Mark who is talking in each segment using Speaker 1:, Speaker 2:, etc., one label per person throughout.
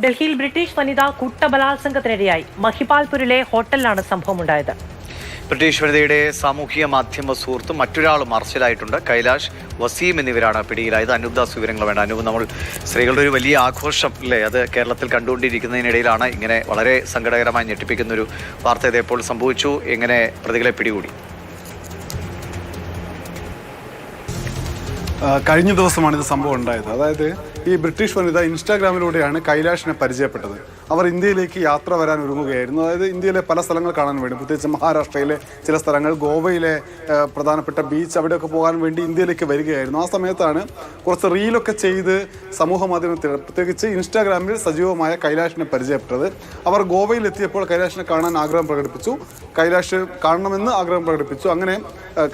Speaker 1: ഡൽഹിയിൽ ബ്രിട്ടീഷ് വനിത കൂട്ടബലാത്സംഗത്തിനിരയായി മഹിപാൽപൂരിലെ ഹോട്ടലിലാണ് സംഭവമുണ്ടായത്.
Speaker 2: ബ്രിട്ടീഷ് വനിതയുടെ സാമൂഹിക മാധ്യമ സുഹൃത്തും മറ്റൊരാളും അറസ്റ്റിലായിട്ടുണ്ട്. കൈലാഷ്, വസീം എന്നിവരാണ് പിടിയിലായത്. അനൂപ് ദാസ് വിവരങ്ങൾ വേണ്ട. അനൂപ്, നമ്മൾ സ്ത്രീകളുടെ ഒരു വലിയ ആഘോഷം അല്ലേ, അത് കേരളത്തിൽ കണ്ടുകൊണ്ടിരിക്കുന്നതിനിടയിലാണ് ഇങ്ങനെ വളരെ സങ്കടകരമായി ഞെട്ടിപ്പിക്കുന്ന ഒരു വാർത്ത ഇതെപ്പോൾ സംഭവിച്ചു? എങ്ങനെ പ്രതികളെ പിടികൂടി?
Speaker 3: കഴിഞ്ഞ ദിവസമാണ് ഇത് സംഭവം ഉണ്ടായത്. അതായത് ഈ ബ്രിട്ടീഷ് വനിത ഇൻസ്റ്റാഗ്രാമിലൂടെയാണ് കൈലാഷിനെ പരിചയപ്പെട്ടത്. അവർ ഇന്ത്യയിലേക്ക് യാത്ര വരാൻ ഒരുങ്ങുകയായിരുന്നു. അതായത് ഇന്ത്യയിലെ പല സ്ഥലങ്ങൾ കാണാൻ വേണ്ടി, പ്രത്യേകിച്ച് മഹാരാഷ്ട്രയിലെ ചില സ്ഥലങ്ങൾ, ഗോവയിലെ പ്രധാനപ്പെട്ട ബീച്ച്, അവിടെയൊക്കെ പോകാൻ വേണ്ടി ഇന്ത്യയിലേക്ക് വരികയായിരുന്നു. ആ സമയത്താണ് കുറച്ച് റീലൊക്കെ ചെയ്ത് സമൂഹ മാധ്യമത്തിൽ, പ്രത്യേകിച്ച് ഇൻസ്റ്റാഗ്രാമിൽ സജീവമായ കൈലാഷിനെ പരിചയപ്പെട്ടത്. അവർ ഗോവയിലെത്തിയപ്പോൾ കൈലാഷിനെ കാണാൻ ആഗ്രഹം പ്രകടിപ്പിച്ചു. കൈലാഷ് കാണണമെന്ന് ആഗ്രഹം പ്രകടിപ്പിച്ചു. അങ്ങനെ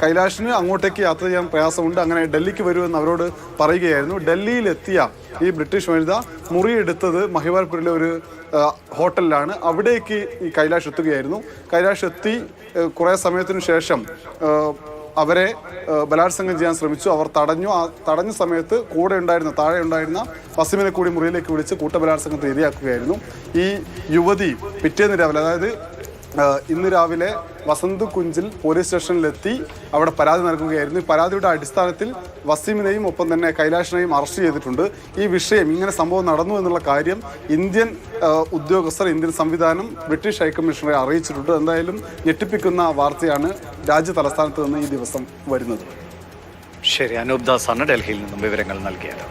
Speaker 3: കൈലാഷിന് അങ്ങോട്ടേക്ക് യാത്ര ചെയ്യാൻ പ്രയാസമുണ്ട്. അങ്ങനെ ഡൽഹിക്ക് വരുമെന്ന് അവരോട് പറയുകയായിരുന്നു. ഡൽഹിയിലെത്തിയ ഈ ബ്രിട്ടീഷ് വനിത മുറിയെടുത്തത് മഹിപാൽപൂരിലെ ഒരു ഹോട്ടലിലാണ്. അവിടേക്ക് ഈ കൈലാഷ് എത്തുകയായിരുന്നു. കൈലാഷ് എത്തി കുറേ സമയത്തിനു ശേഷം അവരെ ബലാത്സംഗം ചെയ്യാൻ ശ്രമിച്ചു. അവർ തടഞ്ഞു. ആ തടഞ്ഞ സമയത്ത് താഴെ ഉണ്ടായിരുന്ന വസീമിനെ കൂടി മുറിയിലേക്ക് വിളിച്ച് കൂട്ടബലാത്സംഗത്തിന് ഇരയാക്കുകയായിരുന്നു. ഈ യുവതി പിറ്റേന്ന് രാവിലെ, അതായത് ഇന്ന് രാവിലെ വസന്ത് കുഞ്ചിൽ പോലീസ് സ്റ്റേഷനിലെത്തി അവിടെ പരാതി നൽകുകയായിരുന്നു. ഈ പരാതിയുടെ അടിസ്ഥാനത്തിൽ വസീമിനെയും ഒപ്പം തന്നെ കൈലാഷിനെയും അറസ്റ്റ് ചെയ്തിട്ടുണ്ട്. ഈ വിഷയം, ഇങ്ങനെ സംഭവം നടന്നു എന്നുള്ള കാര്യം ഇന്ത്യൻ ഉദ്യോഗസ്ഥർ, ഇന്ത്യൻ സംവിധാനം ബ്രിട്ടീഷ് ഹൈക്കമ്മീഷണറെ അറിയിച്ചിട്ടുണ്ട്. എന്തായാലും ഞെട്ടിപ്പിക്കുന്ന വാർത്തയാണ് രാജ്യ തലസ്ഥാനത്ത് നിന്ന് ഈ ദിവസം വരുന്നത്.
Speaker 2: ശരി, അനൂപ് ദാസാണ് ഡൽഹിയിൽ നിന്നും വിവരങ്ങൾ നൽകിയത്.